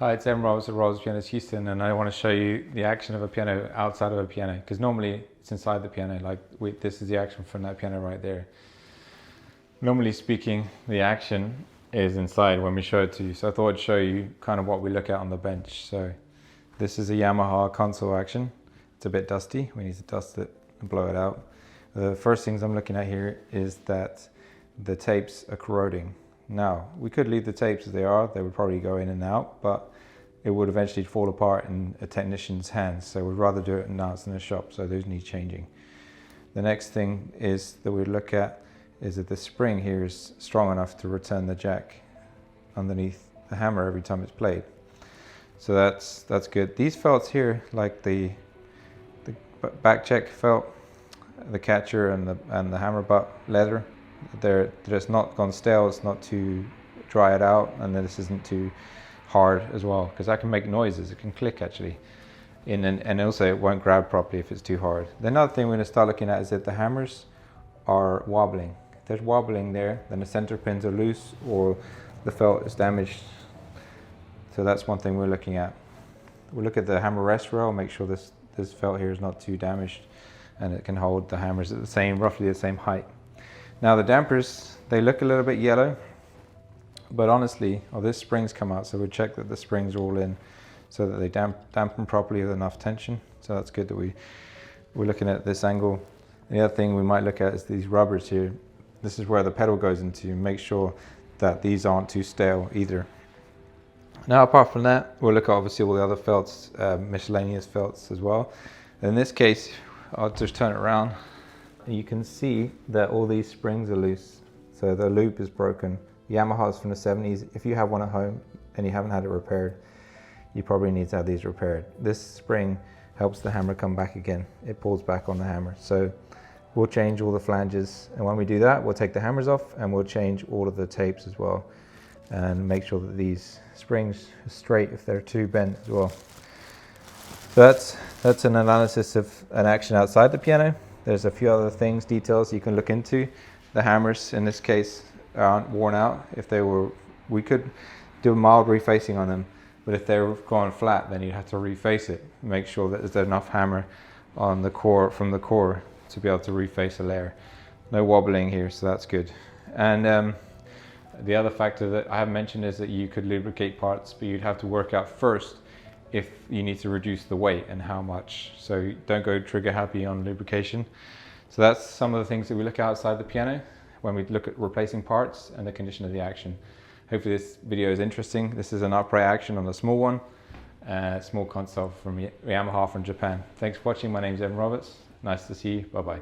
Hi, it's Em Roberts at Roberts Pianos Houston, and I want to show you the action of a piano outside of a piano, because normally it's inside the piano. This is the action from that piano right there. Normally speaking, the action is inside when we show it to you. So I thought I'd show you kind of what we look at on the bench. So this is a Yamaha console action. It's a bit dusty. We need to dust it and blow it out. The first things I'm looking at here is that the tapes are corroding. Now, we could leave the tapes as they are. They would probably go in and out, but it would eventually fall apart in a technician's hands. So we'd rather do it now it's in the shop, so those need changing. The next thing is that we look at is that the spring here is strong enough to return the jack underneath the hammer every time it's played. So that's good. These felts here, like the back check felt, the catcher and the hammer butt leather, they're just not gone stale. It's not too dry it out, and then this isn't too hard as well, because that can make noises. It can click actually, and also it won't grab properly if it's too hard. The another thing we're going to start looking at is that the hammers are wobbling. If there's wobbling there, then the center pins are loose or the felt is damaged. So that's one thing we're looking at. We'll look at the hammer rest rail, make sure this felt here is not too damaged, and it can hold the hammers at roughly the same height. Now the dampers, they look a little bit yellow, but honestly, this springs come out, so we'll check that the springs are all in so that they dampen properly with enough tension. So that's good that we're looking at this angle. The other thing we might look at is these rubbers here. This is where the pedal goes into. Make sure that these aren't too stale either. Now apart from that, we'll look at obviously all the other felts, miscellaneous felts as well. In this case, I'll just turn it around. You can see that all these springs are loose, so the loop is broken. Yamaha's from the 70s. If you have one at home and you haven't had it repaired, you probably need to have these repaired. This spring helps the hammer come back again. It pulls back on the hammer. So we'll change all the flanges, and when we do that, we'll take the hammers off and we'll change all of the tapes as well, and make sure that these springs are straight if they're too bent as well. So that's an analysis of an action outside the piano. There's a few other things, details you can look into. The hammers in this case aren't worn out. If they were, we could do a mild refacing on them, but if they're gone flat, then you'd have to reface it. Make sure that there's enough hammer on the core, from the core, to be able to reface a layer. No wobbling here, so that's good. And the other factor that I haven't mentioned is that you could lubricate parts, but you'd have to work out first if you need to reduce the weight and how much. So don't go trigger happy on lubrication. So that's some of the things that we look outside the piano when we look at replacing parts and the condition of the action. Hopefully this video is interesting. This is an upright action on a small one, small console from Yamaha from Japan. Thanks for watching. My name is Em Roberts. Nice to see you. Bye-bye.